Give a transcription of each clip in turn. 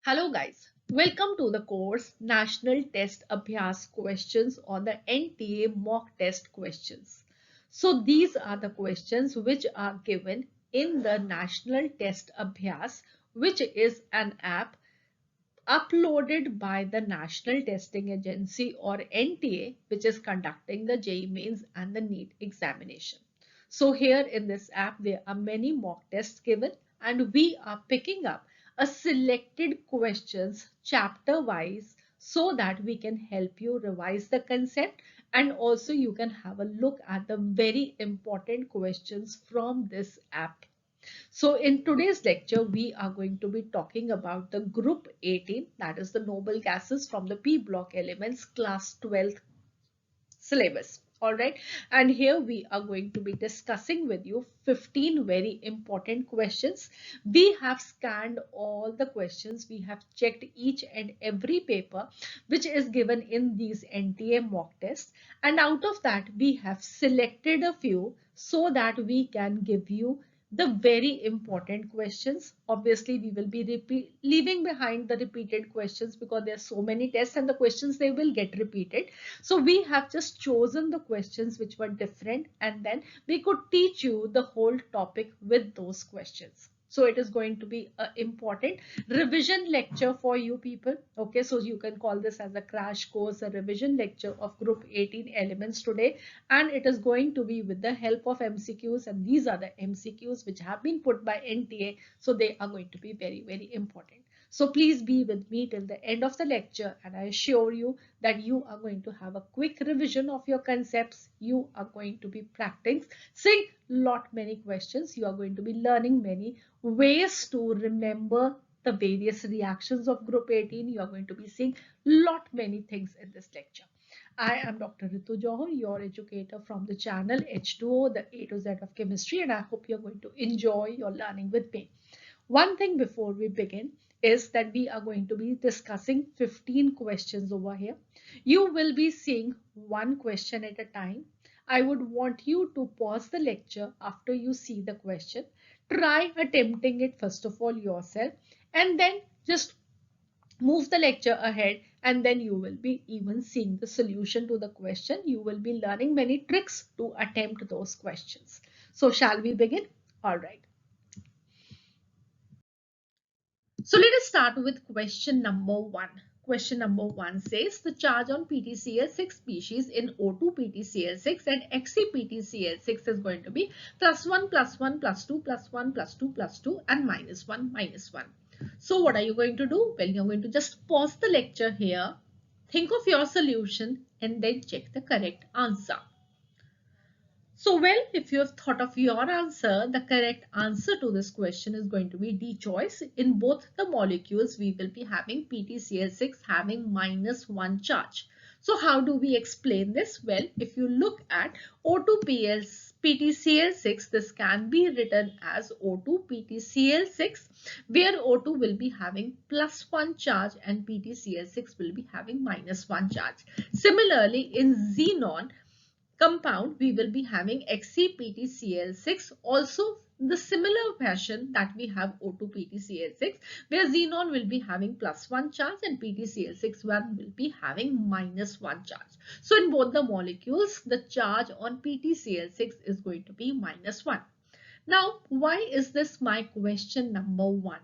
Hello guys, welcome to the course National Test Abhyas questions on the NTA mock test questions. So these are the questions which are given in the National Test Abhyas, which is an app uploaded by the National Testing Agency or NTA, which is conducting the JEE Mains and the NEET examination. So here in this app, there are many mock tests given and we are picking up a selected questions chapter wise so that we can help you revise the concept and also you can have a look at the very important questions from this app. So in today's lecture, we are going to be talking about the group 18, that is the noble gases from the P block elements class 12th syllabus. All right. And here we are going to be discussing with you 15 very important questions. We have scanned all the questions. We have checked each and every paper which is given in these NTA mock tests. And out of that, we have selected a few so that we can give you the very important questions. Obviously, we will be leaving behind the repeated questions because there are so many tests and the questions they will get repeated. So we have just chosen the questions which were different and then we could teach you the whole topic with those questions. So it is going to be an important revision lecture for you people. Okay, so you can call this as a crash course, a revision lecture of group 18 elements today. And it is going to be with the help of MCQs, and these are the MCQs which have been put by NTA. So they are going to be very, very important. So please be with me till the end of the lecture and I assure you that you are going to have a quick revision of your concepts. You are going to be practicing lot many questions. You are going to be learning many ways to remember the various reactions of group 18. You are going to be seeing lot many things in this lecture. I am Dr. Ritu Johar, your educator from the channel H2O, the A to Z of chemistry, and I hope you're going to enjoy your learning with me. One thing before we begin is that we are going to be discussing 15 questions over here. You will be seeing one question at a time. I would want you to pause the lecture after you see the question. Try attempting it first of all yourself and then just move the lecture ahead and then you will be even seeing the solution to the question. You will be learning many tricks to attempt those questions. So shall we begin? All right. So let us start with question number one. Question number one says the charge on PTCl6 species in O2 PTCl6 and XePTCl6 is going to be +1 +1 +2 +1 +2 +2 and -1 -1. So what are you going to do? Well, you're going to just pause the lecture here, think of your solution and then check the correct answer. So, well, if you have thought of your answer, the correct answer to this question is going to be D choice. In both the molecules, we will be having PTCl6 having -1 charge. So, how do we explain this? Well, if you look at PTCl6, this can be written as O2 PTCl6, where O2 will be having +1 charge and PTCl6 will be having -1 charge. Similarly, in xenon compound, we will be having XePTCl6, also the similar fashion that we have O2PTCl6, where xenon will be having +1 charge and PTCl6 one will be having -1 charge. So in both the molecules, the charge on PTCl6 is going to be -1. Now, why is this my question number one?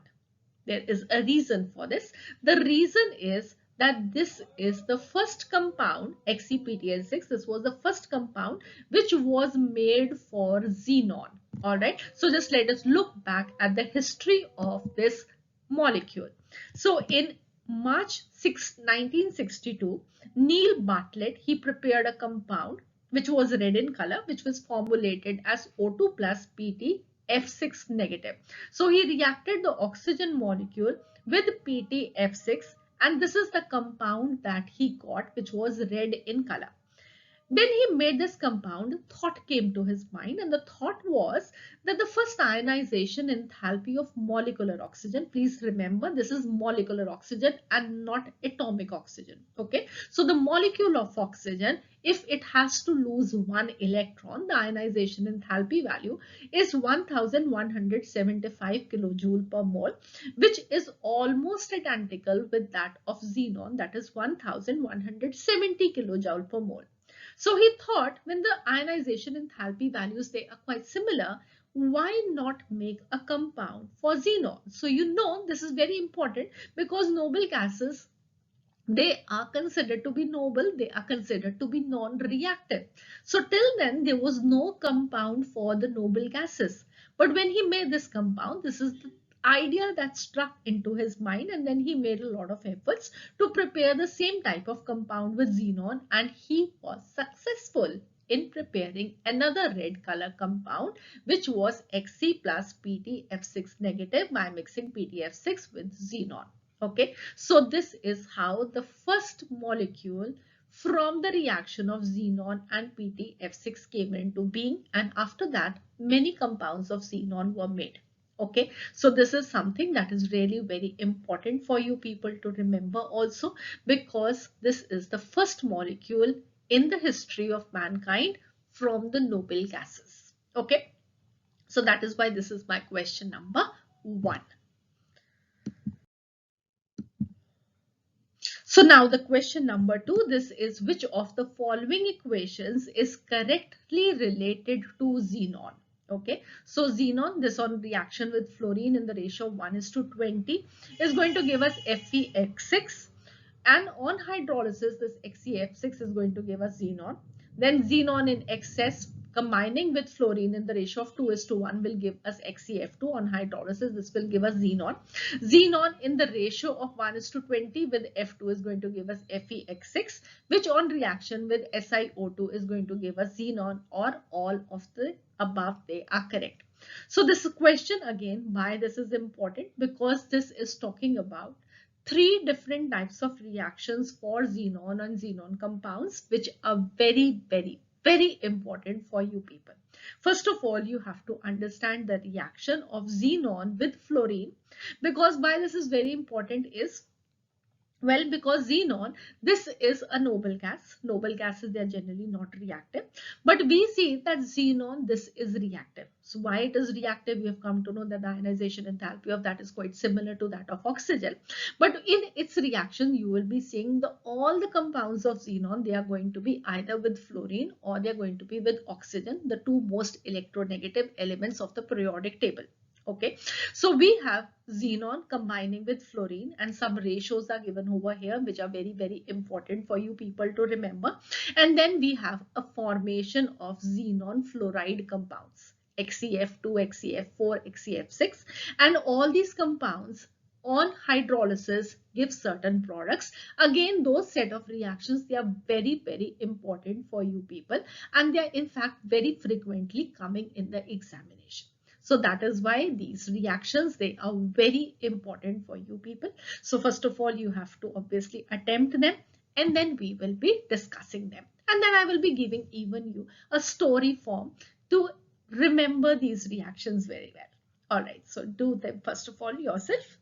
There is a reason for this. The reason is that this is the first compound, XePTL6. This was the first compound which was made for xenon. All right. So just let us look back at the history of this molecule. So in March 6, 1962, Neil Bartlett, he prepared a compound which was red in color, which was formulated as O2 plus PT F6 negative. So he reacted the oxygen molecule with PTF6 and this is the compound that he got which was red in color. When he made this compound, a thought came to his mind, and the thought was that the first ionization enthalpy of molecular oxygen, please remember this is molecular oxygen and not atomic oxygen, okay? So the molecule of oxygen, if it has to lose one electron, the ionization enthalpy value is 1175 kilojoule per mole, which is almost identical with that of xenon, that is 1170 kilojoule per mole. So he thought when the ionization enthalpy values, they are quite similar, why not make a compound for xenon? So you know this is very important because noble gases, they are considered to be noble, they are considered to be non-reactive. So till then there was no compound for the noble gases. But when he made this compound, this is the idea that struck into his mind, and then he made a lot of efforts to prepare the same type of compound with xenon, and he was successful in preparing another red color compound, which was Xc plus PtF6 negative by mixing PtF6 with xenon. Okay, so this is how the first molecule from the reaction of xenon and PtF6 came into being, and after that many compounds of xenon were made. Okay, so this is something that is really very important for you people to remember also, because this is the first molecule in the history of mankind from the noble gases. Okay, so that is why this is my question number 1. So now the question number 2, this is which of the following equations is correctly related to xenon? Okay, so xenon, this on reaction with fluorine in the ratio of 1:20 is going to give us FeX6, and on hydrolysis this XeF6 is going to give us xenon. Then xenon in excess combining with fluorine in the ratio of 2:1 will give us XeF2. On hydrolysis this will give us xenon. Xenon in the ratio of 1:20 with F2 is going to give us FeX6, which on reaction with SiO2 is going to give us xenon, or all of the above they are correct. So this question again, why this is important, because this is talking about 3 different types of reactions for xenon and xenon compounds, which are very, very, very important for you people. First of all, you have to understand the reaction of xenon with fluorine, because why this is very important is, well, because xenon, this is a noble gas. Noble gases, they are generally not reactive. But we see that xenon, this is reactive. So why it is reactive? We have come to know that the ionization enthalpy of that is quite similar to that of oxygen. But in its reaction, you will be seeing all the compounds of xenon, they are going to be either with fluorine or they are going to be with oxygen, the two most electronegative elements of the periodic table. Okay, so we have xenon combining with fluorine, and some ratios are given over here which are very, very important for you people to remember. And then we have a formation of xenon fluoride compounds, XeF2, XeF4, XeF6, and all these compounds on hydrolysis give certain products. Again, those set of reactions, they are very, very important for you people, and they are in fact very frequently coming in the examination. So that is why these reactions, they are very important for you people. So first of all, you have to obviously attempt them, and then we will be discussing them. And then I will be giving even you a story form to remember these reactions very well. All right, so do them first of all yourself.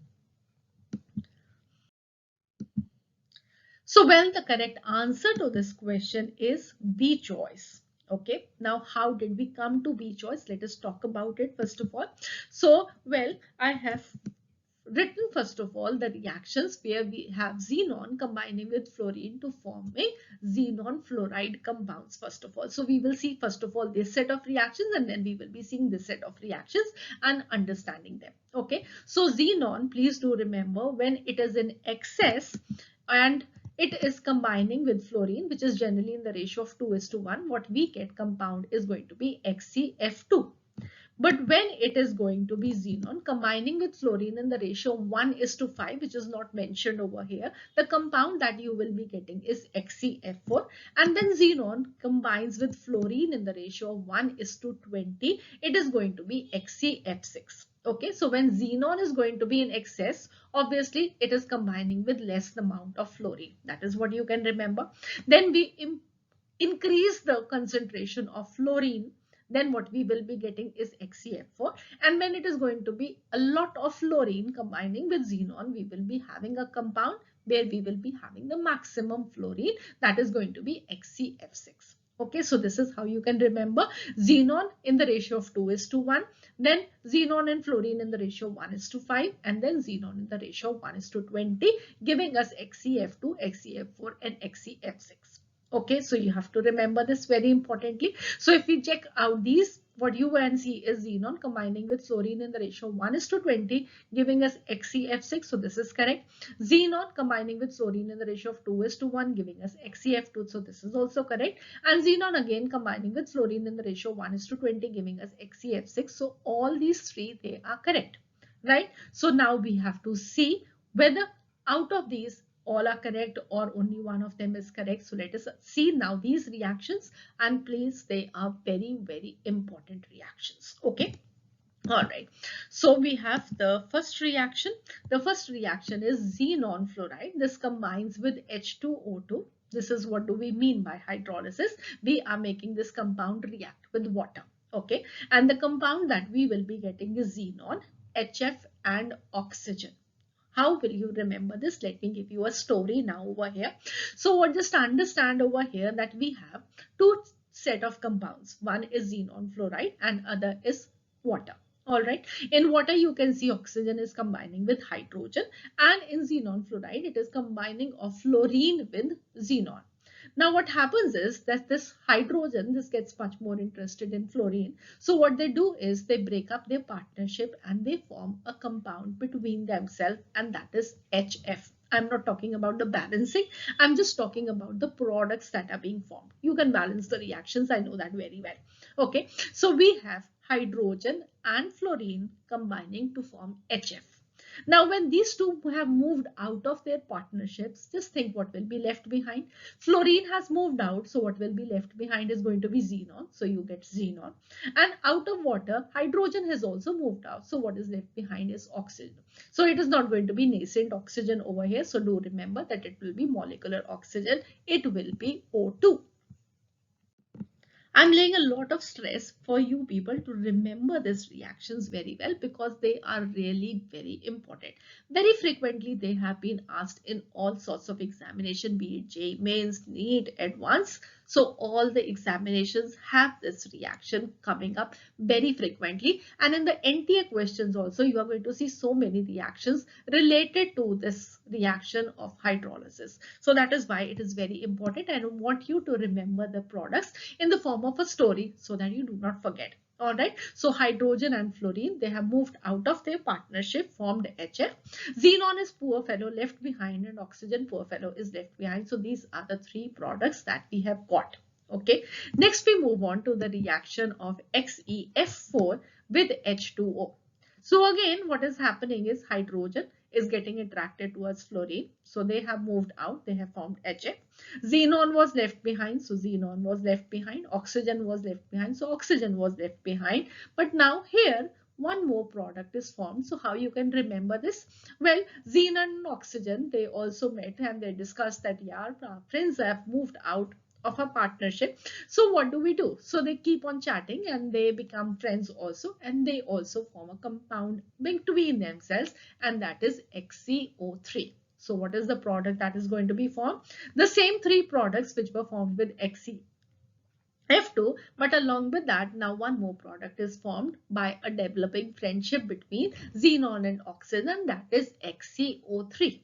So well, the correct answer to this question is B choice. Okay, now how did we come to B choice? Let us talk about it first of all. So well, I have written first of all the reactions where we have xenon combining with fluorine to forming xenon fluoride compounds first of all. So we will see first of all this set of reactions, and then we will be seeing this set of reactions and understanding them. Okay, so xenon, please do remember, when it is in excess and it is combining with fluorine, which is generally in the ratio of 2:1, what we get compound is going to be XeF2. But when it is going to be xenon combining with fluorine in the ratio 1:5, which is not mentioned over here, the compound that you will be getting is XeF4. And then xenon combines with fluorine in the ratio of 1:20, it is going to be XeF6. Okay, so when xenon is going to be in excess, obviously it is combining with less amount of fluorine. That is what you can remember. Then we increase the concentration of fluorine, then what we will be getting is XeF4. And when it is going to be a lot of fluorine combining with xenon, we will be having a compound where we will be having the maximum fluorine, that is going to be XeF6. Okay, so this is how you can remember. Xenon in the ratio of 2:1, then xenon and fluorine in the ratio 1:5, and then xenon in the ratio 1:20, giving us XeF2, XeF4, and XeF6. Okay, so you have to remember this very importantly. So if we check out these, what you can see is xenon combining with fluorine in the ratio 1:20, giving us XeF6. So this is correct. Xenon combining with fluorine in the ratio of 2:1, giving us XeF2. So this is also correct. And xenon again combining with fluorine in the ratio 1:20, giving us XeF6. So all these three, they are correct, right? So now we have to see whether out of these all are correct or only one of them is correct. So let us see now these reactions, and please, they are very, very important reactions. Okay. All right. So we have the first reaction. The first reaction is xenon fluoride. This combines with H2O2. This is what do we mean by hydrolysis. We are making this compound react with water. Okay. And the compound that we will be getting is xenon, HF, and oxygen. How will you remember this? Let me give you a story now over here. So what, just understand over here that we have two set of compounds. One is xenon fluoride and other is water. All right. In water, you can see oxygen is combining with hydrogen, and in xenon fluoride, it is combining of fluorine with xenon. Now what happens is that this hydrogen, this gets much more interested in fluorine. So what they do is they break up their partnership and they form a compound between themselves, and that is HF. I'm not talking about the balancing. I'm just talking about the products that are being formed. You can balance the reactions. I know that very well. Okay. So we have hydrogen and fluorine combining to form HF. Now, when these two have moved out of their partnerships, just think what will be left behind. Fluorine has moved out, so what will be left behind is going to be xenon. So you get xenon. And out of water, hydrogen has also moved out. So what is left behind is oxygen. So it is not going to be nascent oxygen over here. So do remember that it will be molecular oxygen. It will be O2. I'm laying a lot of stress for you people to remember these reactions very well, because they are really very important. Very frequently, they have been asked in all sorts of examination, be it JEE Mains, NEET, Advanced. So all the examinations have this reaction coming up very frequently. And in the NTA questions also, you are going to see so many reactions related to this reaction of hydrolysis. So that is why it is very important. I want you to remember the products in the form of a story so that you do not forget. All right. So hydrogen and fluorine, they have moved out of their partnership, formed HF. Xenon is poor fellow left behind, and oxygen poor fellow is left behind. So these are the three products that we have got. Okay. Next we move on to the reaction of XeF4 with H2O. So again, what is happening is hydrogen is getting attracted towards fluorine. So they have moved out, they have formed HF. Xenon was left behind, so xenon was left behind. Oxygen was left behind, so oxygen was left behind. But now here, one more product is formed. So how you can remember this? Well, xenon and oxygen, they also met and they discussed that, yeah, our friends have moved out of a partnership. So what do? So they keep on chatting and they become friends also, and they also form a compound between themselves, and that is XeO3. So what is the product that is going to be formed? The same three products which were formed with XeF2, but along with that, now one more product is formed by a developing friendship between xenon and oxygen, that is XeO3.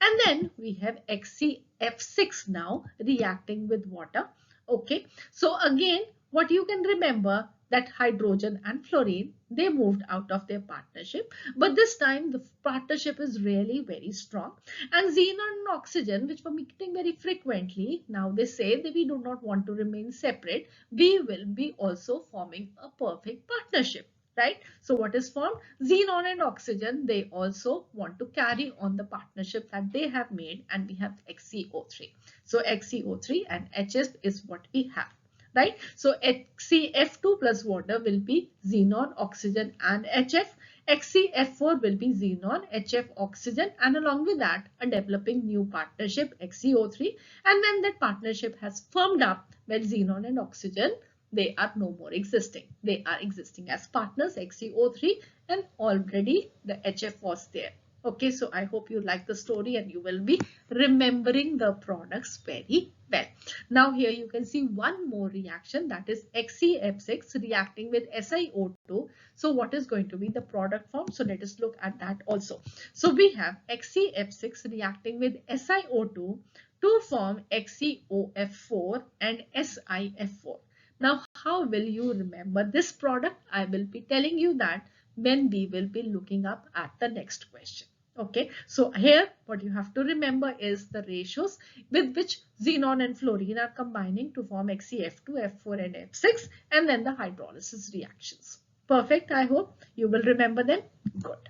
And then we have XeF6 now reacting with water. Okay, so again, what you can remember that hydrogen and fluorine, they moved out of their partnership, but this time the partnership is really very strong. And xenon and oxygen, which were meeting very frequently, now they say that we do not want to remain separate. We will be also forming a perfect partnership. Right? So what is formed? Xenon and oxygen, they also want to carry on the partnership that they have made, and we have XeO3. So XeO3 and HF is what we have. Right? So XeF2 plus water will be xenon, oxygen, and HF. XeF4 will be xenon, HF oxygen, and along with that, a developing new partnership XeO3. And when that partnership has firmed up, when xenon and oxygen, they are no more existing. They are existing as partners, XeO3, and already the HF was there. Okay, so I hope you like the story and you will be remembering the products very well. Now here you can see one more reaction, that is XeF6 reacting with SiO2. So what is going to be the product form? So let us look at that also. So we have XeF6 reacting with SiO2 to form XeOF4 and SiF4. Now how will you remember this product? I will be telling you that when we will be looking up at the next question. Okay, so here what you have to remember is the ratios with which xenon and fluorine are combining to form XeF2, F4 and F6, and then the hydrolysis reactions. Perfect, I hope you will remember them. Good.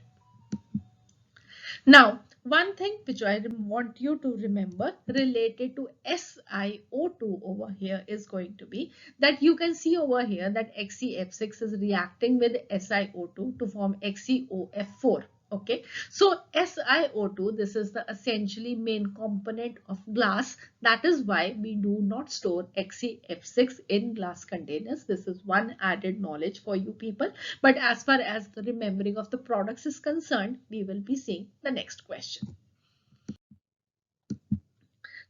Now, one thing which I want you to remember related to SiO2 over here is going to be that you can see over here that XeF6 is reacting with SiO2 to form XeOF4. Okay, so SiO2, this is the essentially main component of glass. That is why we do not store XeF6 in glass containers. This is one added knowledge for you people. But as far as the remembering of the products is concerned, we will be seeing the next question.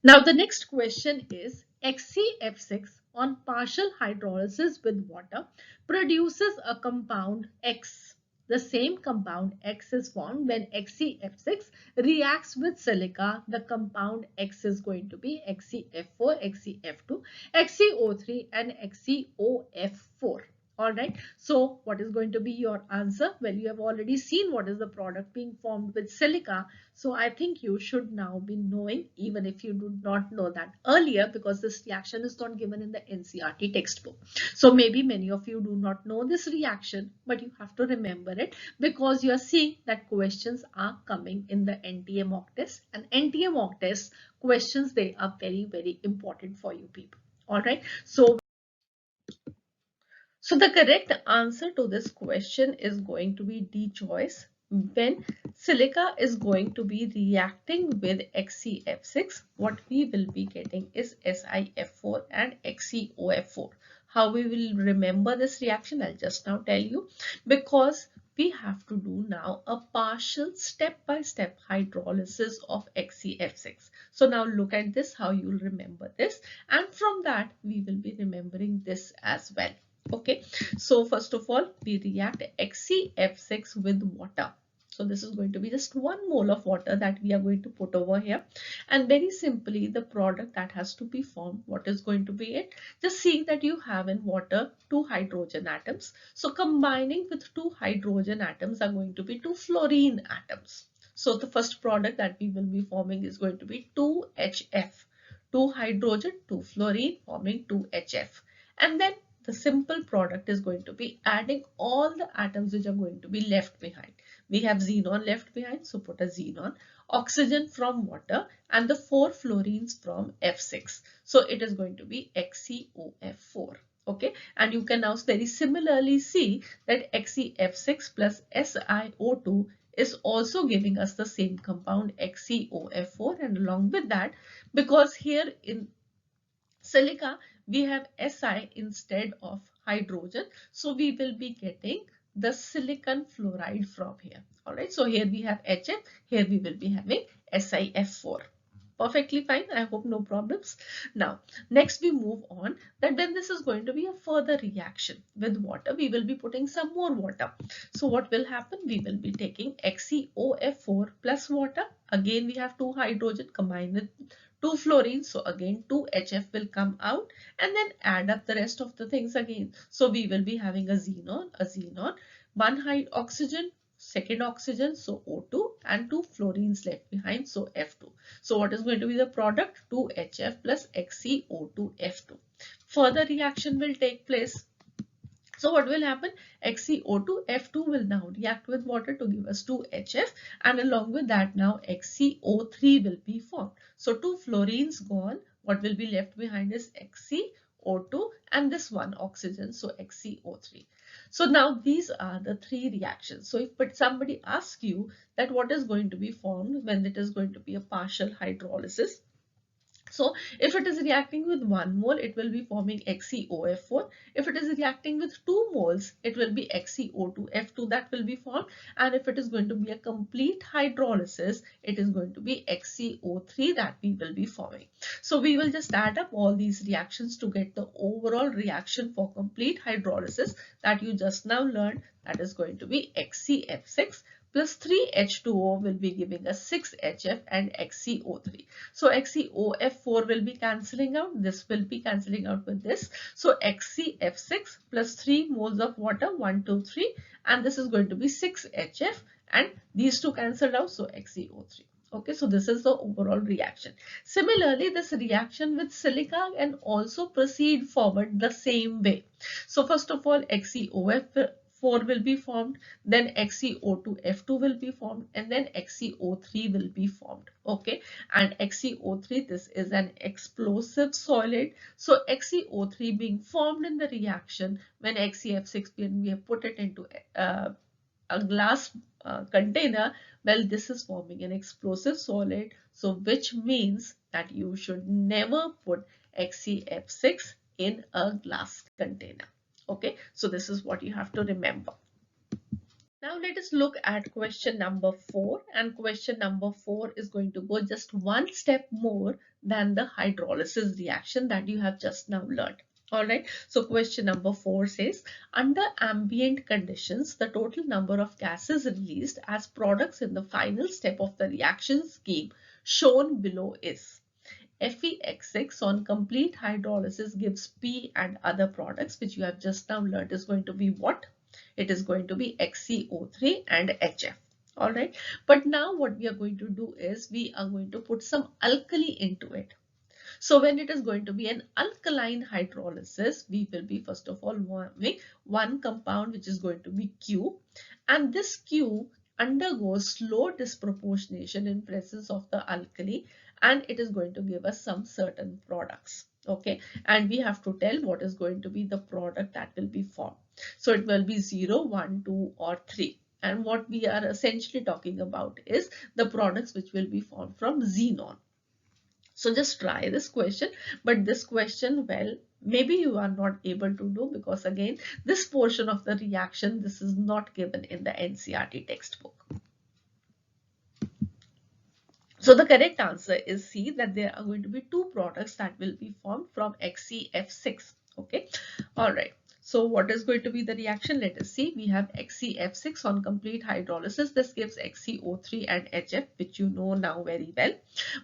Now the next question is XeF6 on partial hydrolysis with water produces a compound X. The same compound X is formed when XeF6 reacts with silica. The compound X is going to be XeF4, XeF2, XeO3 and XeOF4. All right, so what is going to be your answer? Well, you have already seen what is the product being formed with silica. So I think you should now be knowing, even if you did not know that earlier, because this reaction is not given in the NCERT textbook. So maybe many of you do not know this reaction, but you have to remember it because you are seeing that questions are coming in the NTA mock test, and NTA mock test questions, they are very, very important for you people. All right. So the correct answer to this question is going to be D choice. When silica is going to be reacting with XeF6, what we will be getting is SiF4 and XeOF4. How we will remember this reaction, I'll just now tell you, because we have to do now a partial step-by-step hydrolysis of XeF6. So now look at this, how you will remember this, and from that we will be remembering this as well. Okay, so first of all, we react XeF6 with water. So this is going to be just 1 mole of water that we are going to put over here. And very simply, the product that has to be formed, what is going to be it? Just see that you have in water 2 hydrogen atoms. So combining with 2 hydrogen atoms are going to be 2 fluorine atoms. So the first product that we will be forming is going to be 2HF. 2 hydrogen, 2 fluorine forming 2HF. And then the simple product is going to be adding all the atoms which are going to be left behind. We have xenon left behind, so put a xenon, oxygen from water, and the 4 fluorines from F6. So it is going to be XeOF4. Okay, and you can now very similarly see that XeF6 plus SiO2 is also giving us the same compound XeOF4, and along with that, because here in silica we have Si instead of hydrogen, so we will be getting the silicon fluoride from here. All right, so here we have HF, here we will be having SiF4. Perfectly fine, I hope no problems. Now next we move on, that then this is going to be a further reaction with water. We will be putting some more water. So what will happen? We will be taking XeOF4 plus water. Again we have 2 hydrogen combined with 2 fluorines, so again 2 HF will come out, and then add up the rest of the things again. So we will be having a xenon, 1 oxygen, second oxygen, so O2, and 2 fluorines left behind, so F2. So what is going to be the product? 2HF plus XeO2F2. Further reaction will take place. So what will happen? XeO2F2 will now react with water to give us 2HF, and along with that now XeO3 will be formed. So 2 fluorines gone. What will be left behind is XeO2 and this 1 oxygen, so XeO3. So now these are the three reactions. So if somebody asks you that what is going to be formed when it is going to be a partial hydrolysis, so if it is reacting with 1 mole, it will be forming XeOF4. If it is reacting with 2 moles, it will be XeO2F2 that will be formed. And if it is going to be a complete hydrolysis, it is going to be XeO3 that we will be forming. So we will just add up all these reactions to get the overall reaction for complete hydrolysis that you just now learned. That is going to be XeF6 plus 3H2O will be giving us 6HF and XeO3. So XeOF4 will be cancelling out. This will be cancelling out with this. So XeF6 plus 3 moles of water, 1, 2, 3, and this is going to be 6HF, and these two cancelled out, so XeO3. Okay, so this is the overall reaction. Similarly, this reaction with silica can also proceed forward the same way. So first of all, XeOF4 will be formed, then XeO2F2 will be formed, and then XeO3 will be formed. Okay, and XeO3, this is an explosive solid. So XeO3 being formed in the reaction when XeF6 we have put it into a glass container, well, this is forming an explosive solid. So which means that you should never put XeF6 in a glass container. Okay, so this is what you have to remember. Now let us look at question number 4, and question number 4 is going to go just one step more than the hydrolysis reaction that you have just now learned. Alright, so question number 4 says, under ambient conditions, the total number of gases released as products in the final step of the reaction scheme shown below is. FeX6 on complete hydrolysis gives P and other products, which you have just now learned is going to be what? It is going to be XeO3 and HF. Alright, but now what we are going to do is we are going to put some alkali into it. So when it is going to be an alkaline hydrolysis, we will be first of all forming one compound which is going to be Q, and this Q undergoes slow disproportionation in presence of the alkali, and it is going to give us some certain products. Okay, and we have to tell what is going to be the product that will be formed. So it will be 0, 1, 2 or 3. And what we are essentially talking about is the products which will be formed from xenon. So just try this question, but this question, well, maybe you are not able to do, because again, this portion of the reaction, this is not given in the NCERT textbook. So the correct answer is C, that there are going to be two products that will be formed from XeF6. Okay, all right. So what is going to be the reaction? Let us see. We have XeF6 on complete hydrolysis. This gives XeO3 and HF, which you know now very well.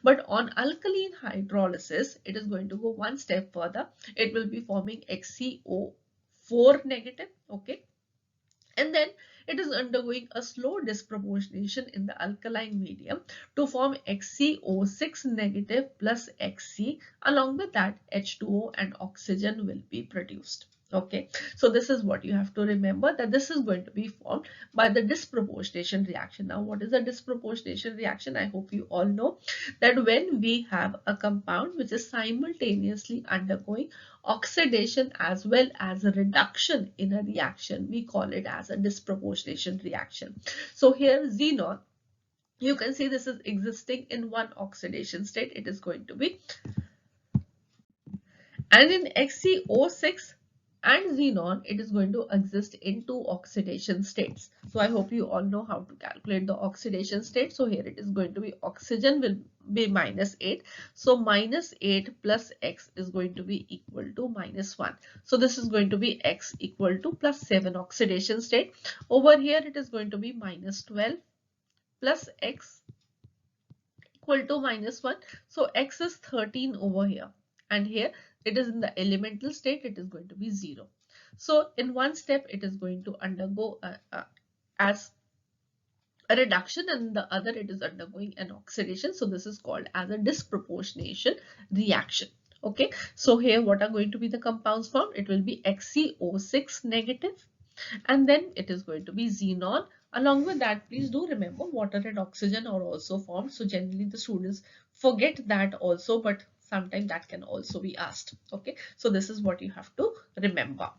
But on alkaline hydrolysis, it is going to go one step further. It will be forming XeO4 negative. Okay. And then it is undergoing a slow disproportionation in the alkaline medium to form XeO6 negative plus Xc. Along with that, H2O and oxygen will be produced. Okay, so this is what you have to remember, that this is going to be formed by the disproportionation reaction. Now, what is a disproportionation reaction? I hope you all know that when we have a compound which is simultaneously undergoing oxidation as well as a reduction in a reaction, we call it as a disproportionation reaction. So here xenon, you can see this is existing in one oxidation state, it is going to be, and in XeO6 and xenon, it is going to exist in two oxidation states. So I hope you all know how to calculate the oxidation state. So here it is going to be oxygen will be -8. So -8 plus X is going to be equal to -1. So this is going to be X equal to +7 oxidation state. Over here it is going to be -12 plus X equal to -1. So X is 13 over here, and here it is in the elemental state, it is going to be 0. So in one step it is going to undergo as a reduction, and in the other it is undergoing an oxidation. So this is called as a disproportionation reaction. Okay, so here what are going to be the compounds formed? It will be XeO6 negative, and then it is going to be xenon. Along with that, please do remember water and oxygen are also formed. So generally the students forget that also, but sometimes that can also be asked. Okay, so this is what you have to remember.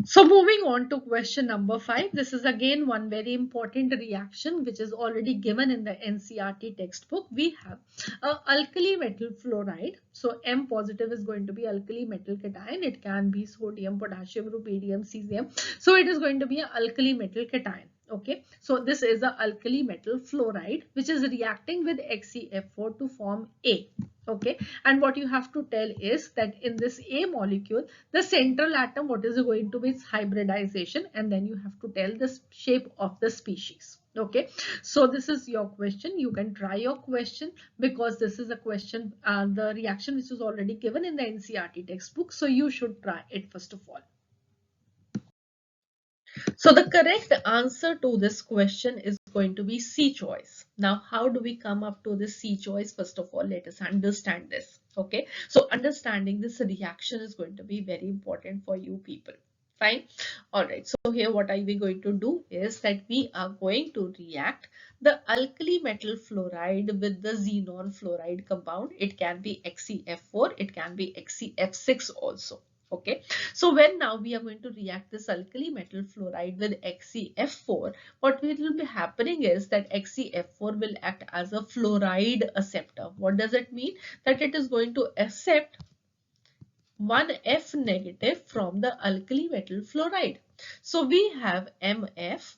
So moving on to question number 5, this is again one very important reaction which is already given in the NCERT textbook. We have alkali metal fluoride. So M positive is going to be alkali metal cation. It can be sodium, potassium, rubidium, cesium. So it is going to be an alkali metal cation. Okay, so this is a alkali metal fluoride which is reacting with XeF4 to form A. Okay, and what you have to tell is that in this A molecule, the central atom, what is going to be its hybridization, and then you have to tell the shape of the species. Okay, so this is your question. You can try your question because this is a question, the reaction which is already given in the NCERT textbook. So you should try it first of all. So the correct answer to this question is going to be C choice. Now, how do we come up to this C choice? First of all, let us understand this. Okay, so understanding this reaction is going to be very important for you people. Fine. All right. So here what are we going to do is that we are going to react the alkali metal fluoride with the xenon fluoride compound. It can be XeF4, it can be XeF6 also. Okay, so when now we are going to react this alkali metal fluoride with XeF4, what will be happening is that XeF4 will act as a fluoride acceptor. What does it mean? That it is going to accept one F negative from the alkali metal fluoride. So we have MF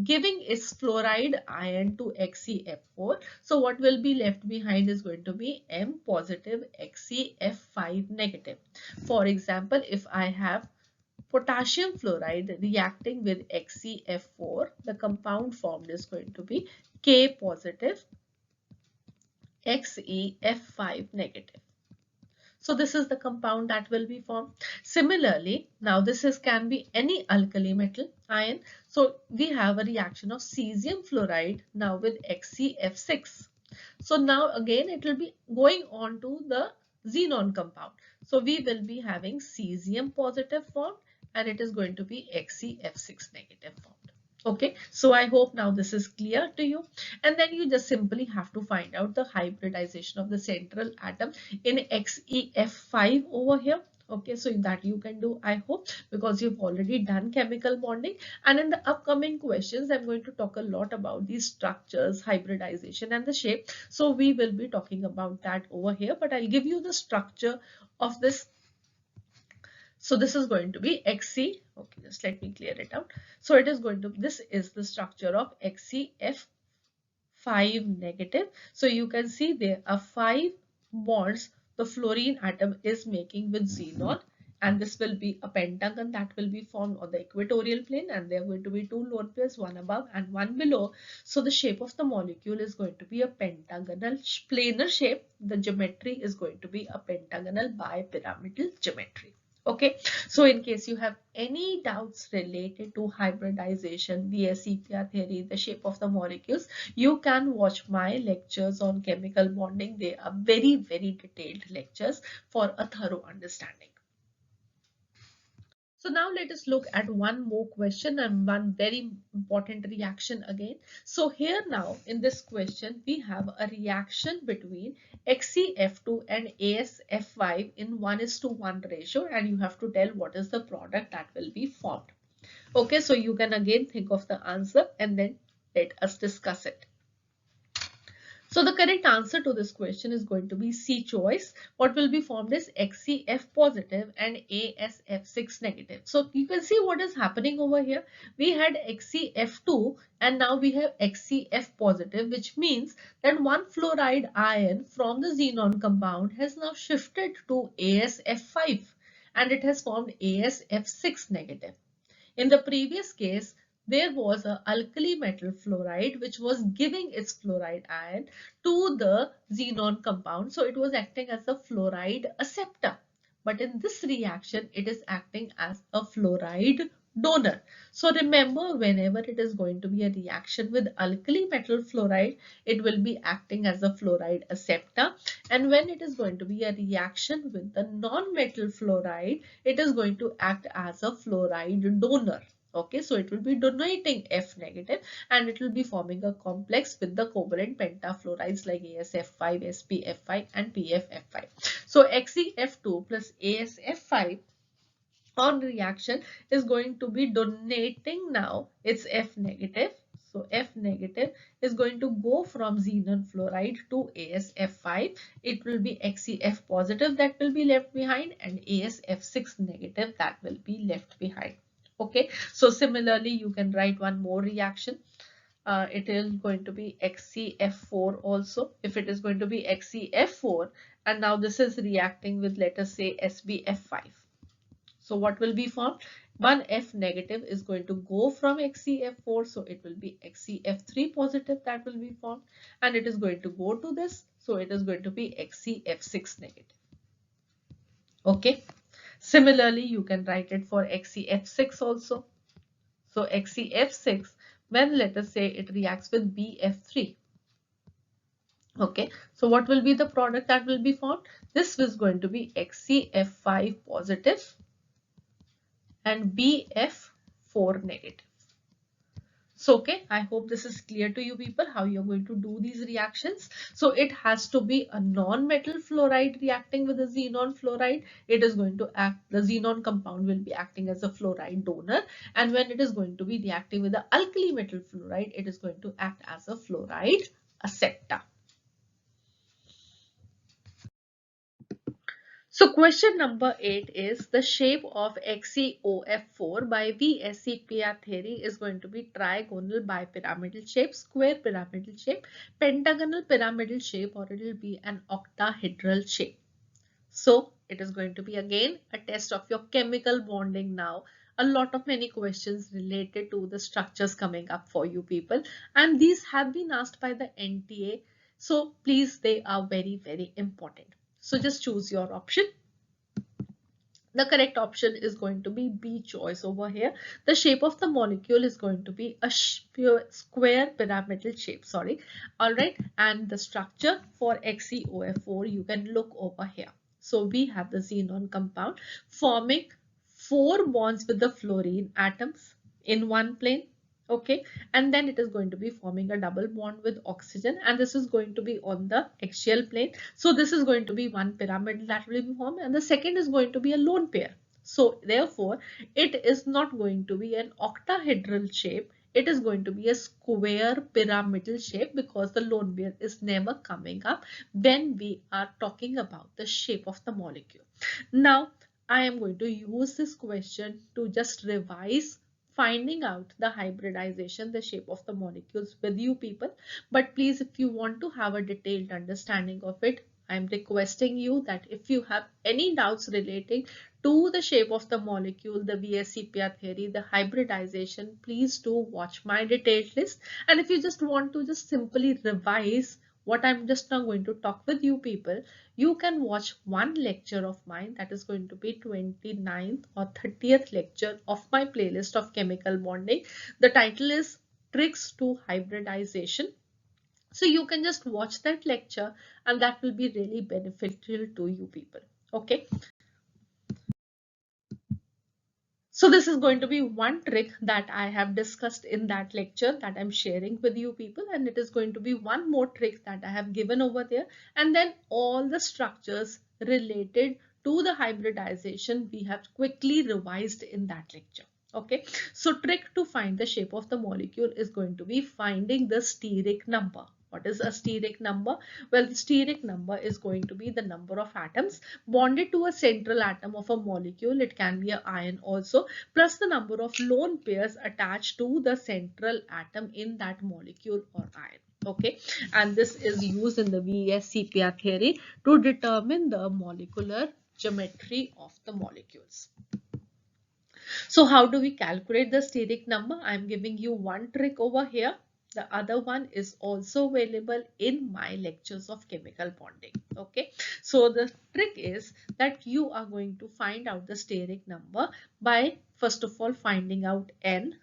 giving its fluoride ion to XeF4. So what will be left behind is going to be M positive XeF5 negative. For example, if I have potassium fluoride reacting with XeF4, the compound formed is going to be K positive XeF5 negative. So this is the compound that will be formed. Similarly, now this can be any alkali metal ion. So we have a reaction of cesium fluoride now with XeF6. So now again it will be going on to the xenon compound. So we will be having cesium positive formed and it is going to be XeF6 negative formed. Okay, so I hope now this is clear to you, and then you just simply have to find out the hybridization of the central atom in XeF5 over here. Okay, so that you can do, I hope, because you've already done chemical bonding. And in the upcoming questions, I'm going to talk a lot about these structures, hybridization and the shape. So we will be talking about that over here, but I'll give you the structure of this. So this is going to be Xe. Okay, just let me clear it out. So it is going to, this is the structure of XeF5 negative. So you can see there are 5 bonds the fluorine atom is making with xenon, and this will be a pentagon that will be formed on the equatorial plane, and there are going to be 2 lone pairs, one above and one below. So the shape of the molecule is going to be a pentagonal planar shape. The geometry is going to be a pentagonal bipyramidal geometry. Okay, so in case you have any doubts related to hybridization, BSEPR theory, the shape of the molecules, you can watch my lectures on chemical bonding. They are very, very detailed lectures for a thorough understanding. So now let us look at one more question and one very important reaction again. So here now in this question, we have a reaction between XeF2 and AsF5 in 1:1 ratio, and you have to tell what is the product that will be formed. Okay, so you can again think of the answer and then let us discuss it. So the correct answer to this question is going to be C choice. What will be formed is XeF positive and AsF6 negative. So you can see what is happening over here. We had XeF2 and now we have XeF positive, which means that one fluoride ion from the xenon compound has now shifted to AsF5 and it has formed AsF6 negative. In the previous case, there was an alkali metal fluoride which was giving its fluoride ion to the xenon compound. So it was acting as a fluoride acceptor. But in this reaction, it is acting as a fluoride donor. So remember, whenever it is going to be a reaction with alkali metal fluoride, it will be acting as a fluoride acceptor. And when it is going to be a reaction with the non-metal fluoride, it is going to act as a fluoride donor. Okay, so it will be donating F negative and it will be forming a complex with the covalent pentafluorides like AsF5, SpF5 and PfF5. So XeF2 plus AsF5 on reaction is going to be donating now its F negative. So F negative is going to go from xenon fluoride to AsF5. It will be XeF positive that will be left behind and AsF6 negative that will be left behind. Okay, so similarly you can write one more reaction. It is going to be XeF4 also. If it is going to be XeF4 and now this is reacting with, let us say, SbF5. So what will be formed? One F negative is going to go from XeF4. So it will be XeF3 positive that will be formed. And it is going to go to this. So it is going to be XeF6 negative. Okay. Similarly, you can write it for XeF6 also. So XeF6, when let us say it reacts with BF3. Okay, so what will be the product that will be formed? This is going to be XeF5 positive and BF4 negative. So, okay, I hope this is clear to you people how you're going to do these reactions. So it has to be a non-metal fluoride reacting with a xenon fluoride. It is going to act, the xenon compound will be acting as a fluoride donor. And when it is going to be reacting with the alkali metal fluoride, it is going to act as a fluoride acceptor. So question number 8 is the shape of XeOF4 by VSEPR theory is going to be trigonal bipyramidal shape, square pyramidal shape, pentagonal pyramidal shape, or it will be an octahedral shape. So it is going to be again a test of your chemical bonding now. A lot of many questions related to the structures coming up for you people, and these have been asked by the NTA. So please, they are very, very important. So just choose your option. The correct option is going to be B choice over here. The shape of the molecule is going to be a square pyramidal shape. Sorry. All right. And the structure for XeOF4, you can look over here. So we have the xenon compound forming 4 bonds with the fluorine atoms in one plane. Okay, and then it is going to be forming a double bond with oxygen, and this is going to be on the axial plane. So this is going to be one pyramid that will be formed, and the second is going to be a lone pair. So therefore it is not going to be an octahedral shape. It is going to be a square pyramidal shape because the lone pair is never coming up when we are talking about the shape of the molecule. Now I am going to use this question to just revise finding out the hybridization, the shape of the molecules with you people. But please, if you want to have a detailed understanding of it, I'm requesting you that if you have any doubts relating to the shape of the molecule, the VSEPR theory, the hybridization, please do watch my detailed list. And if you just want to just simply revise what I'm just now going to talk with you people, you can watch one lecture of mine that is going to be 29th or 30th lecture of my playlist of chemical bonding. The title is Tricks to Hybridization. So you can just watch that lecture and that will be really beneficial to you people. Okay. So this is going to be one trick that I have discussed in that lecture that I'm sharing with you people, and it is going to be one more trick that I have given over there, and then all the structures related to the hybridization we have quickly revised in that lecture. Okay, so trick to find the shape of the molecule is going to be finding the steric number. What is a steric number? Well, the steric number is going to be the number of atoms bonded to a central atom of a molecule. It can be an ion also, plus the number of lone pairs attached to the central atom in that molecule or ion. Okay, and this is used in the VSEPR theory to determine the molecular geometry of the molecules. So how do we calculate the steric number? I'm giving you one trick over here. The other one is also available in my lectures of chemical bonding. Okay, so the trick is that you are going to find out the steric number by first of all finding out n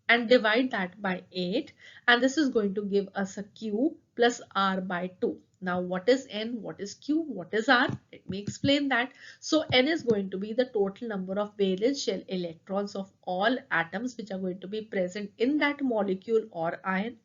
and divide that by 8, and this is going to give us a q plus r by 2. Now what is n, what is q, what is r? Let me explain that. So n is going to be the total number of valence shell electrons of all atoms which are going to be present in that molecule or ion.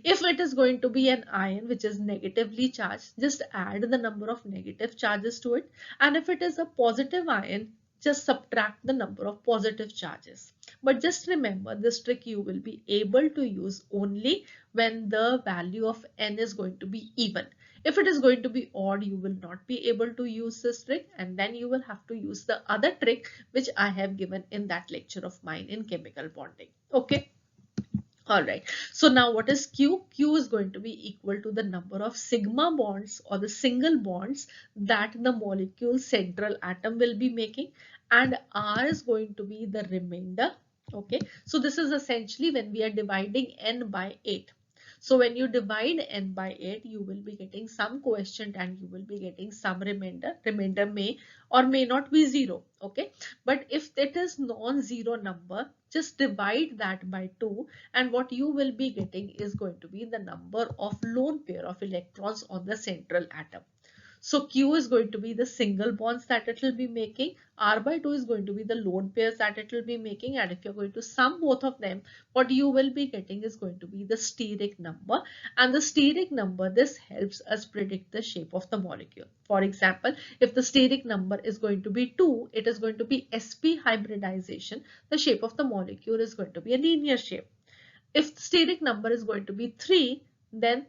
If it is going to be an ion which is negatively charged, just add the number of negative charges to it, and if it is a positive ion, just subtract the number of positive charges. But just remember, this trick you will be able to use only when the value of n is going to be even. If it is going to be odd, you will not be able to use this trick, and then you will have to use the other trick which I have given in that lecture of mine in chemical bonding. Okay. All right. So now what is Q? Q is going to be equal to the number of sigma bonds or the single bonds that the molecule central atom will be making, and R is going to be the remainder. Okay. So this is essentially when we are dividing n by 8. So when you divide n by 8, you will be getting some quotient and you will be getting some remainder. Remainder may or may not be 0. Okay. But if it is non-zero number, just divide that by 2, and what you will be getting is going to be the number of lone pair of electrons on the central atom. So Q is going to be the single bonds that it will be making. R by 2 is going to be the lone pairs that it will be making. And if you're going to sum both of them, what you will be getting is going to be the steric number. And the steric number, this helps us predict the shape of the molecule. For example, if the steric number is going to be 2, it is going to be sp hybridization. The shape of the molecule is going to be a linear shape. If the steric number is going to be 3, then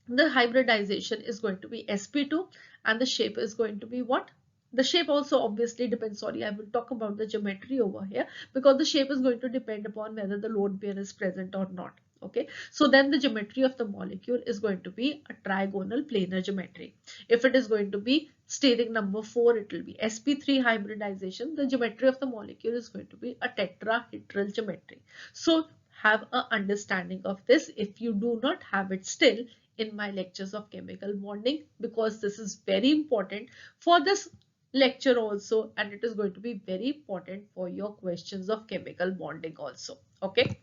the hybridization is going to be sp2, and the shape is going to be what? The shape also obviously depends, sorry, I will talk about the geometry over here, because the shape is going to depend upon whether the lone pair is present or not. Okay, so then the geometry of the molecule is going to be a trigonal planar geometry. If it is going to be steric number 4, it will be sp3 hybridization. The geometry of the molecule is going to be a tetrahedral geometry. So have a understanding of this if you do not have it still in my lectures of chemical bonding, because this is very important for this lecture also, and it is going to be very important for your questions of chemical bonding also. Okay.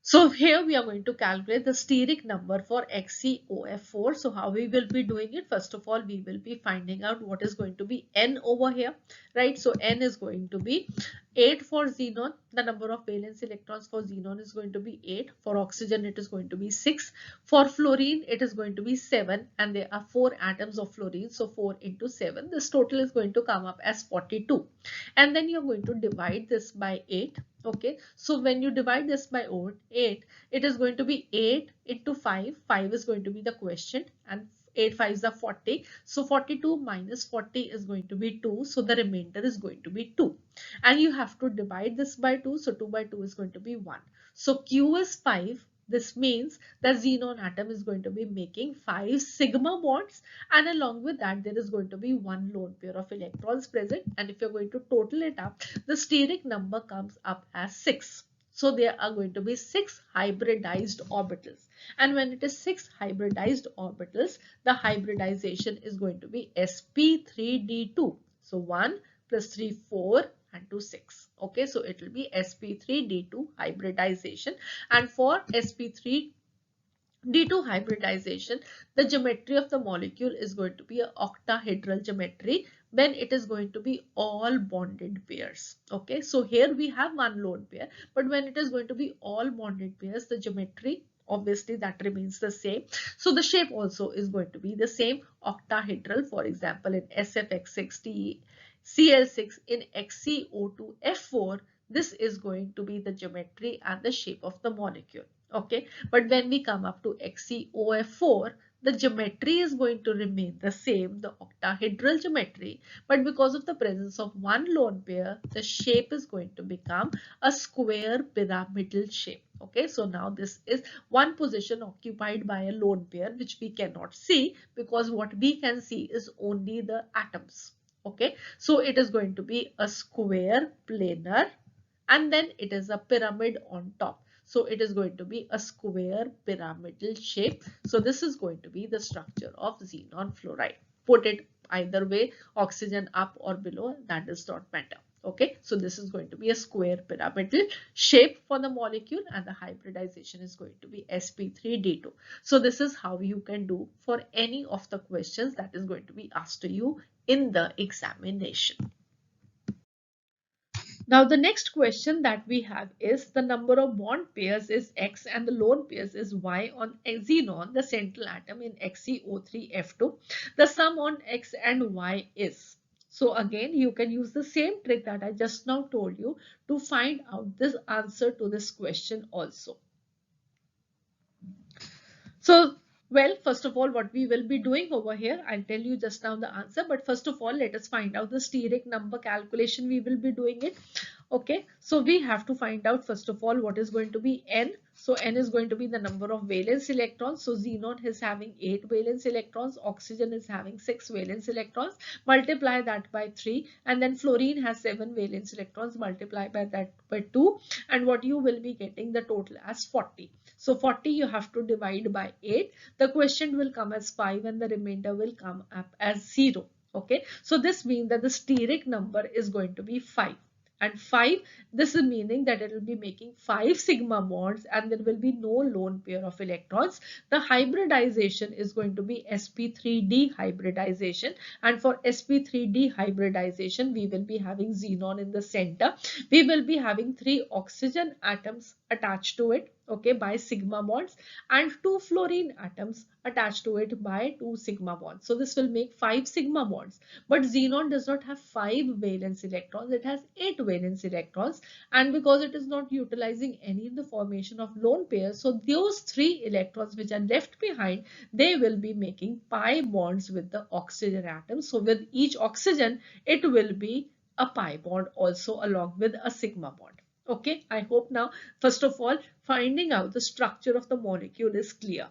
So here we are going to calculate the steric number for XeOF4. So how we will be doing it? First of all, we will be finding out what is going to be N over here, right? So N is going to be 8 for xenon. The number of valence electrons for xenon is going to be 8. For oxygen, it is going to be 6. For fluorine, it is going to be 7. And there are 4 atoms of fluorine. So 4 into 7. This total is going to come up as 42. And then you're going to divide this by 8. Okay, so when you divide this by 8, it is going to be 8 into 5. 5 is going to be the quotient, and 8 5s are 40. So 42 minus 40 is going to be 2. So the remainder is going to be 2. And you have to divide this by 2. So 2 by 2 is going to be 1. So Q is 5. This means that xenon atom is going to be making 5 sigma bonds, and along with that there is going to be 1 lone pair of electrons present. And if you're going to total it up, the steric number comes up as 6. So there are going to be 6 hybridized orbitals. And when it is 6 hybridized orbitals, the hybridization is going to be sp3d2. So 1 plus 3, 4 and 2, 6. Okay, so it will be sp3d2 hybridization. And for sp3D2 hybridization, the geometry of the molecule is going to be an octahedral geometry when it is going to be all bonded pairs. Okay, so here we have one lone pair, but when it is going to be all bonded pairs, the geometry obviously that remains the same. So the shape also is going to be the same, octahedral. For example, in SFX6 Cl6, in XeO2F4, this is going to be the geometry and the shape of the molecule. Okay, but when we come up to XeOF4, the geometry is going to remain the same, the octahedral geometry, but because of the presence of one lone pair, the shape is going to become a square pyramidal shape. Okay, so now this is one position occupied by a lone pair, which we cannot see because what we can see is only the atoms. Okay, so it is going to be a square planar, and then it is a pyramid on top. So it is going to be a square pyramidal shape. So this is going to be the structure of xenon fluoride. Put it either way, oxygen up or below, that does not matter. Okay, so this is going to be a square pyramidal shape for the molecule, and the hybridization is going to be sp3d2. So this is how you can do for any of the questions that is going to be asked to you in the examination. Now the next question that we have is the number of bond pairs is X and the lone pairs is Y on xenon, the central atom in XeO3F2. The sum on X and Y is. So again, you can use the same trick that I just now told you to find out this answer to this question also. So, well, first of all, what we will be doing over here, I'll tell you just now the answer. But first of all, let us find out the steric number calculation. We will be doing it. Okay, so we have to find out first of all what is going to be N. So N is going to be the number of valence electrons. So xenon is having 8 valence electrons, oxygen is having 6 valence electrons. Multiply that by 3, and then fluorine has 7 valence electrons. Multiply by that by 2, and what you will be getting the total as 40. So 40 you have to divide by 8. The quotient will come as 5 and the remainder will come up as 0. Okay, so this means that the steric number is going to be 5. And 5, this is meaning that it will be making 5 sigma bonds and there will be no lone pair of electrons. The hybridization is going to be sp3d hybridization, and for sp3d hybridization we will be having xenon in the center. We will be having 3 oxygen atoms attached to it, okay, by sigma bonds, and 2 fluorine atoms attached to it by 2 sigma bonds. So this will make 5 sigma bonds. But xenon does not have 5 valence electrons, it has 8 valence electrons, and because it is not utilizing any in the formation of lone pairs, so those 3 electrons which are left behind, they will be making pi bonds with the oxygen atom. So with each oxygen, it will be a pi bond also along with a sigma bond. Okay, I hope now, first of all, finding out the structure of the molecule is clear.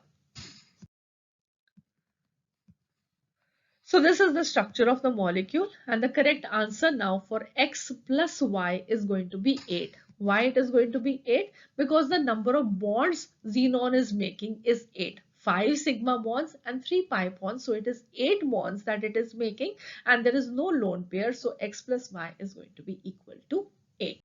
So this is the structure of the molecule, and the correct answer now for X plus Y is going to be 8. Why it is going to be 8? Because the number of bonds xenon is making is 8. 5 sigma bonds and 3 pi bonds. So it is 8 bonds that it is making, and there is no lone pair. So X plus Y is going to be equal to 8.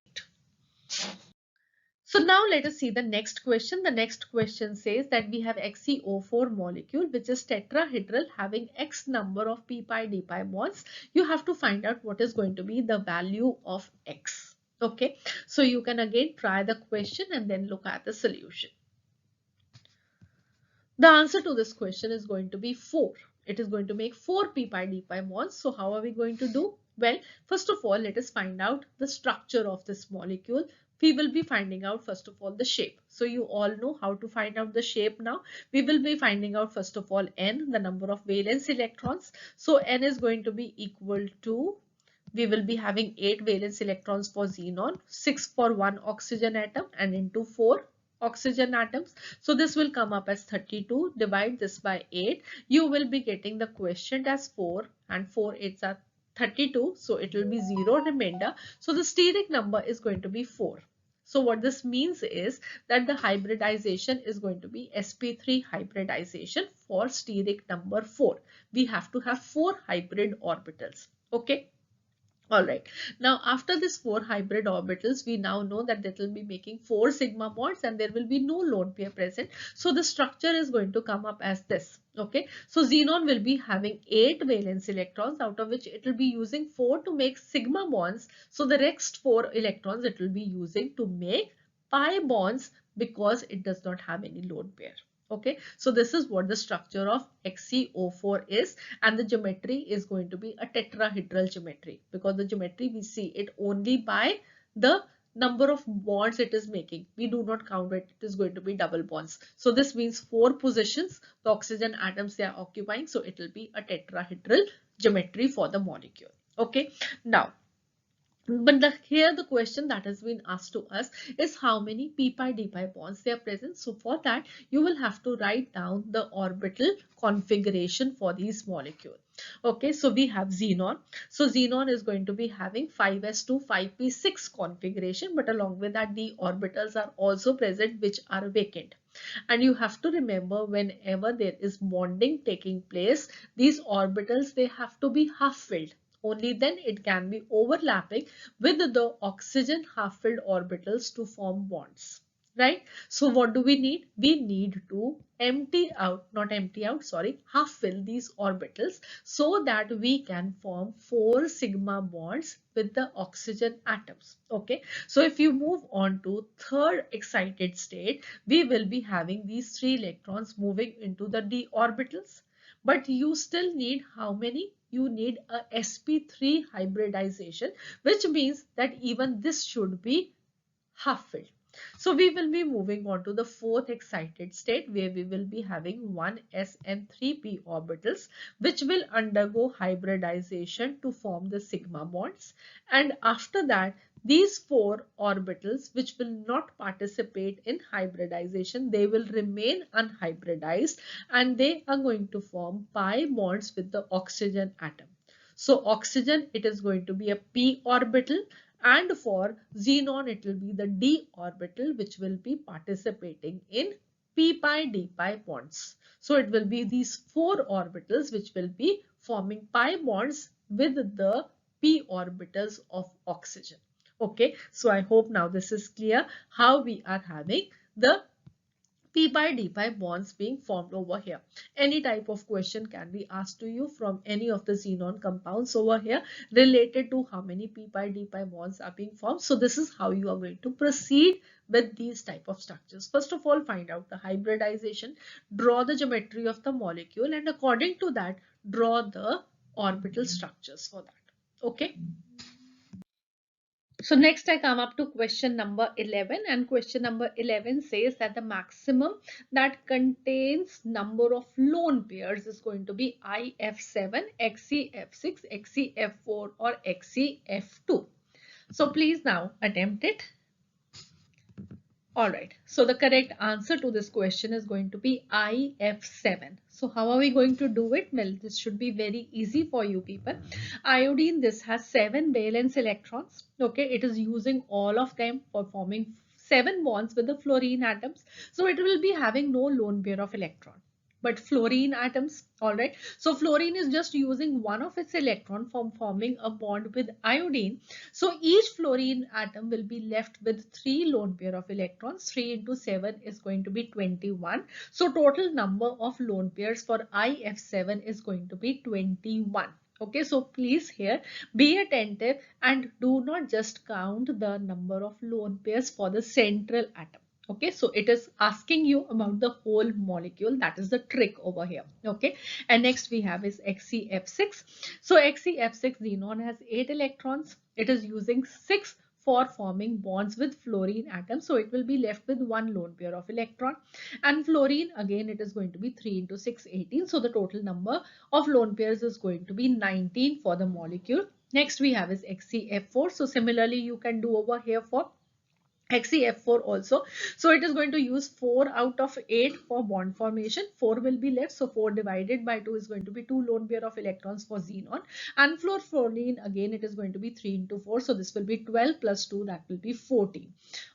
So now let us see the next question. The next question says that we have XeO4 molecule which is tetrahedral having X number of p pi d pi bonds. You have to find out what is going to be the value of X. Okay, so you can again try the question and then look at the solution. The answer to this question is going to be 4. It is going to make 4 p pi d pi bonds. So how are we going to do? Well, first of all, let us find out the structure of this molecule. We will be finding out first of all the shape. So you all know how to find out the shape now. We will be finding out first of all N, the number of valence electrons. So N is going to be equal to, we will be having 8 valence electrons for xenon, 6 for one oxygen atom, and into 4 oxygen atoms. So this will come up as 32. Divide this by 8. You will be getting the quotient as 4, and 4 8s are 32. So it will be 0 remainder. So the steric number is going to be 4. So what this means is that the hybridization is going to be sp3 hybridization for steric number 4. We have to have 4 hybrid orbitals. Okay. Alright, now after this 4 hybrid orbitals, we now know that it will be making 4 sigma bonds and there will be no lone pair present. So the structure is going to come up as this. Okay, so xenon will be having 8 valence electrons, out of which it will be using 4 to make sigma bonds. So the next 4 electrons it will be using to make pi bonds because it does not have any lone pair. Okay, so this is what the structure of XeO4 is, and the geometry is going to be a tetrahedral geometry because the geometry we see it only by the number of bonds it is making. We do not count it, it is going to be double bonds. So this means 4 positions the oxygen atoms they are occupying, so it will be a tetrahedral geometry for the molecule. Okay, now but here the question that has been asked to us is how many p pi d pi bonds they are present. So for that you will have to write down the orbital configuration for these molecules. Okay, so we have xenon. So xenon is going to be having 5s2 5p6 configuration, but along with that the orbitals are also present which are vacant. And you have to remember whenever there is bonding taking place, these orbitals they have to be half filled. Only then it can be overlapping with the oxygen half-filled orbitals to form bonds. right? So what do we need? We need to half fill these orbitals so that we can form 4 sigma bonds with the oxygen atoms. Okay, so if you move on to third excited state, we will be having these 3 electrons moving into the d orbitals. But you still need how many? You need a sp3 hybridization, which means that even this should be half filled. So we will be moving on to the fourth excited state, where we will be having 1s and 3p orbitals, which will undergo hybridization to form the sigma bonds. And after that, these 4 orbitals which will not participate in hybridization, they will remain unhybridized and they are going to form pi bonds with the oxygen atom. So oxygen, it is going to be a p orbital, and for xenon it will be the d orbital which will be participating in p pi d pi bonds. So it will be these 4 orbitals which will be forming pi bonds with the p orbitals of oxygen. Okay, so I hope now this is clear how we are having the p pi d pi bonds being formed over here. Any type of question can be asked to you from any of the xenon compounds over here related to how many p pi d pi bonds are being formed. So this is how you are going to proceed with these type of structures. First of all, find out the hybridization, draw the geometry of the molecule, and according to that, draw the orbital structures for that. Okay. So next I come up to question number 11, and question number 11 says that the maximum that contains number of lone pairs is going to be IF7, XCF6, XCF4 or XCF2. So please now attempt it. Alright, so the correct answer to this question is going to be IF7. So how are we going to do it? Well, this should be very easy for you people. Iodine, this has 7 valence electrons. Okay, it is using all of them for forming 7 bonds with the fluorine atoms. So it will be having no lone pair of electron. But fluorine atoms, alright. So fluorine is just using one of its electron for forming a bond with iodine. So each fluorine atom will be left with 3 lone pair of electrons. 3 into 7 is going to be 21. So total number of lone pairs for IF7 is going to be 21. Okay, so please here be attentive and do not just count the number of lone pairs for the central atom. Okay, so it is asking you about the whole molecule. That is the trick over here. Okay, and next we have is XCF6. So XCF6 xenon has 8 electrons. It is using 6 for forming bonds with fluorine atoms. So it will be left with 1 lone pair of electron. And fluorine, again, it is going to be 3 into 6, 18. So the total number of lone pairs is going to be 19 for the molecule. Next we have is XCF4. So similarly, you can do over here for XCF4 also. So it is going to use 4 out of 8 for bond formation. 4 will be left. So 4 divided by 2 is going to be 2 lone pair of electrons for xenon. And for fluorine, again, it is going to be 3 into 4. So this will be 12 plus 2, that will be 14.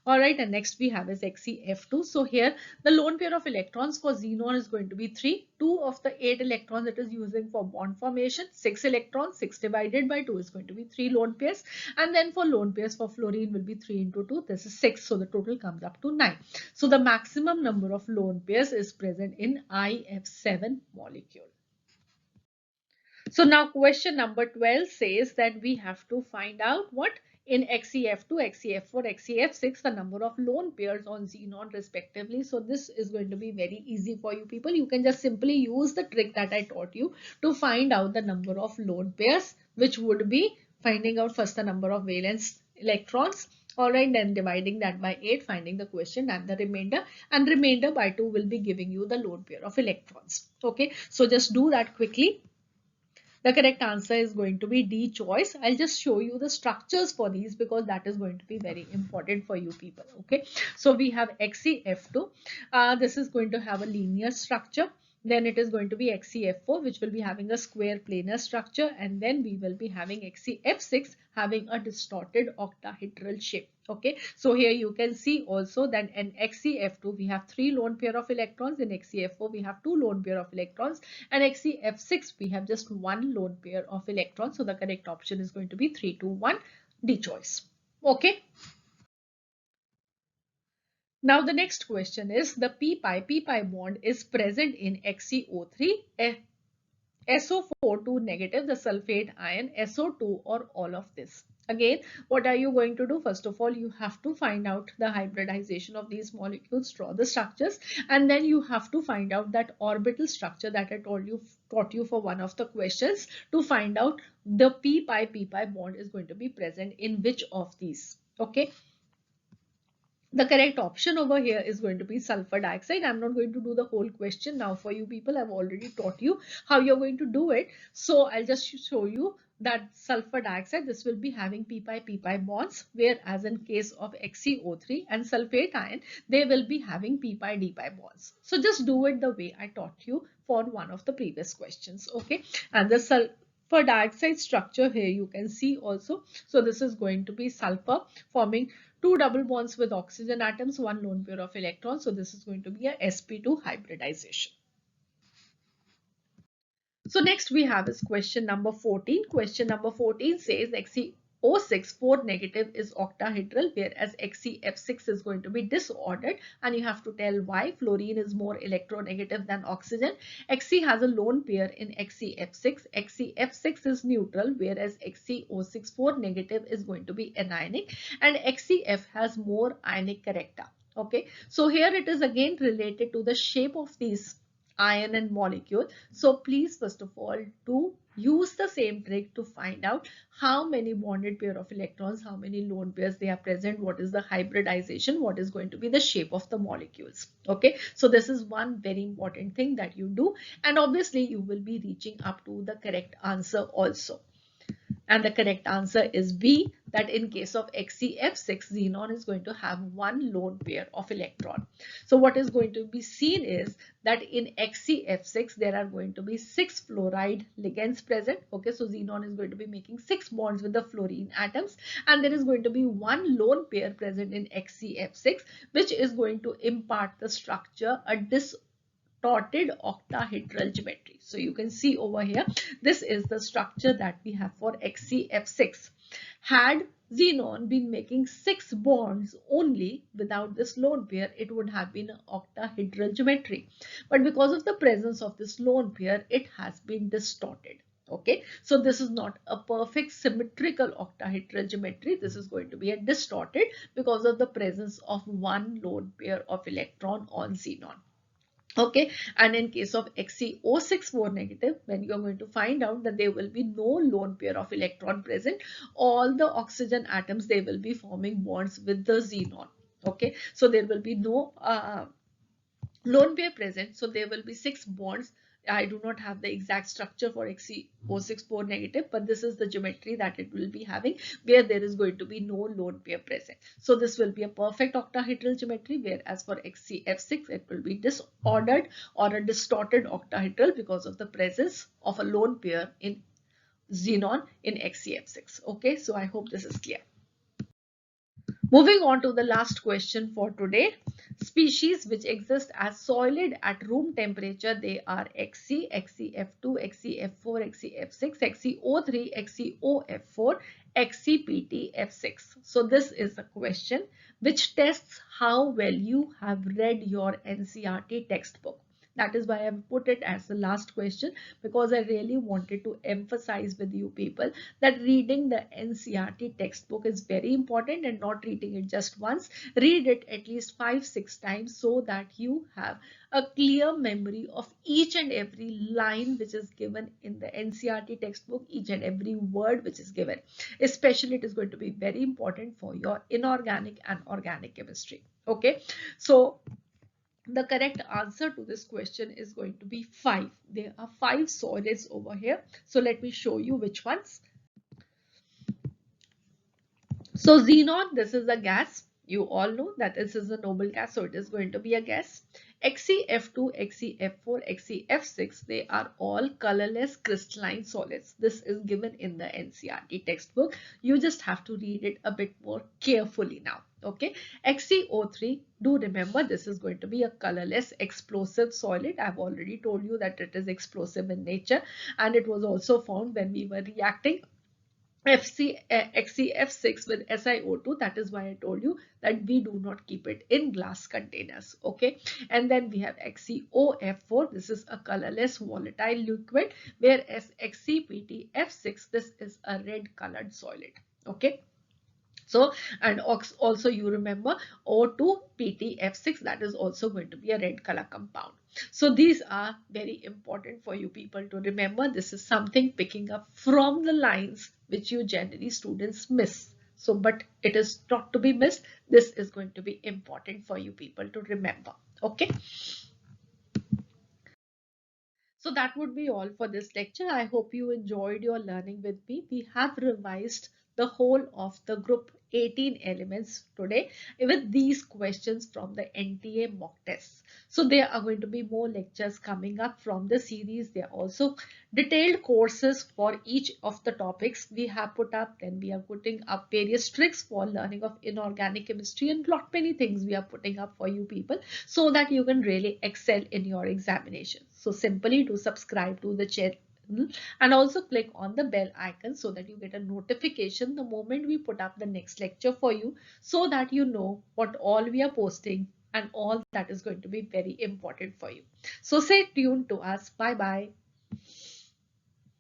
Alright, and next we have is XCF2. So here the lone pair of electrons for xenon is going to be 3. 2 of the 8 electrons it is using for bond formation. 6 electrons, 6 divided by 2 is going to be 3 lone pairs. And then for lone pairs for fluorine will be 3 into 2. This is 6. So the total comes up to 9. So the maximum number of lone pairs is present in IF7 molecule. So now question number 12 says that we have to find out what in XCF2, XCF4, XCF6, the number of lone pairs on xenon respectively. So this is going to be very easy for you people. You can just simply use the trick that I taught you to find out the number of lone pairs, which would be finding out first the number of valence electrons. Alright, then dividing that by 8, finding the question and the remainder, and remainder by 2 will be giving you the lone pair of electrons. Okay, so just do that quickly. The correct answer is going to be D choice. I'll just show you the structures for these because that is going to be very important for you people. Okay, so we have XCF2. This is going to have a linear structure. Then it is going to be XCF4, which will be having a square planar structure, and then we will be having XCF6 having a distorted octahedral shape. Okay, so here you can see also that in XCF2 we have 3 lone pair of electrons, in XCF4 we have 2 lone pair of electrons, and XCF6 we have just 1 lone pair of electrons. So the correct option is going to be 3, 2, 1, D choice. Okay. Now the next question is the p-pi bond is present in XeO3, SO4 2 negative, the sulfate ion, SO2, or all of this. Again, what are you going to do? First of all, you have to find out the hybridization of these molecules, draw the structures, and then you have to find out that orbital structure that I taught you for one of the questions to find out the p-pi bond is going to be present in which of these. Okay. The correct option over here is going to be sulfur dioxide. I'm not going to do the whole question now for you people. I've already taught you how you're going to do it. So I'll just show you that sulfur dioxide, this will be having p-pi bonds, whereas in case of XeO3 and sulfate ion, they will be having p-pi bonds. So just do it the way I taught you for one of the previous questions. Okay. And the sulfur dioxide structure here you can see also. So this is going to be sulfur forming two double bonds with oxygen atoms, one lone pair of electrons. So this is going to be a sp2 hybridization. So next we have is question number 14. Question number 14 says XeO6 4 negative is octahedral, whereas XeF6 is going to be disordered, and you have to tell why. Fluorine is more electronegative than oxygen. Xe has a lone pair in XeF6. XeF6 is neutral, whereas XeO6 4 negative is going to be anionic, and XeF has more ionic character. Okay, so here it is again related to the shape of these ion and molecule. So please first of all to use the same trick to find out how many bonded pair of electrons, how many lone pairs they are present, what is the hybridization, what is going to be the shape of the molecules. Okay, so this is one very important thing that you do, and obviously you will be reaching up to the correct answer also. And the correct answer is B, that in case of XeF6, xenon is going to have one lone pair of electron. So what is going to be seen is that in XeF6, there are going to be 6 fluoride ligands present. Okay, so xenon is going to be making 6 bonds with the fluorine atoms, and there is going to be one lone pair present in XeF6, which is going to impart the structure a distorted octahedral geometry. So you can see over here, this is the structure that we have for XeF6. Had xenon been making 6 bonds only without this lone pair, it would have been an octahedral geometry. But because of the presence of this lone pair, it has been distorted. Okay, so this is not a perfect symmetrical octahedral geometry. This is going to be a distorted because of the presence of one lone pair of electron on xenon. Okay, and in case of XeO6 4 negative, when you are going to find out that there will be no lone pair of electron present, all the oxygen atoms, they will be forming bonds with the xenon. Okay, so there will be no lone pair present, so there will be 6 bonds. I do not have the exact structure for XeO6 4 negative, but this is the geometry that it will be having, where there is going to be no lone pair present. So this will be a perfect octahedral geometry, whereas for XeF6 it will be disordered or a distorted octahedral because of the presence of a lone pair in xenon in XeF6. Okay, so I hope this is clear. Moving on to the last question for today. Species which exist as solid at room temperature, they are Xe, XeF2, XeF4, XeF6, XeO3, XeOF4, XePtF6. So this is a question which tests how well you have read your NCERT textbook. That is why I have put it as the last question, because I really wanted to emphasize with you people that reading the NCERT textbook is very important, and not reading it just once. Read it at least 5-6 times so that you have a clear memory of each and every line which is given in the NCERT textbook, each and every word which is given. Especially it is going to be very important for your inorganic and organic chemistry. Okay, so the correct answer to this question is going to be 5. There are 5 solids over here. So let me show you which ones. So xenon, this is a gas. You all know that this is a noble gas, so it is going to be a gas. XeF2, XeF4, XeF6, they are all colorless crystalline solids. This is given in the NCERT textbook. You just have to read it a bit more carefully now. Okay, XeO3, do remember this is going to be a colorless explosive solid. I've already told you that it is explosive in nature, and it was also found when we were reacting XeF6 with SiO2. That is why I told you that we do not keep it in glass containers. Okay. And then we have XeOF4. This is a colorless volatile liquid, whereas XePtF6, this is a red colored solid. Okay. So, and also you remember O2PtF6, that is also going to be a red color compound. So these are very important for you people to remember. This is something picking up from the lines which you generally students miss. So, but it is not to be missed. This is going to be important for you people to remember. Okay. So that would be all for this lecture. I hope you enjoyed your learning with me. We have revised the whole of the group 18 elements today with these questions from the NTA mock tests. So there are going to be more lectures coming up from the series. There are also detailed courses for each of the topics we have put up. Then we are putting up various tricks for learning of inorganic chemistry and lot many things we are putting up for you people so that you can really excel in your examination. So simply to subscribe to the channel and also click on the bell icon so that you get a notification the moment we put up the next lecture for you, so that you know what all we are posting and all that is going to be very important for you. So stay tuned to us. Bye bye.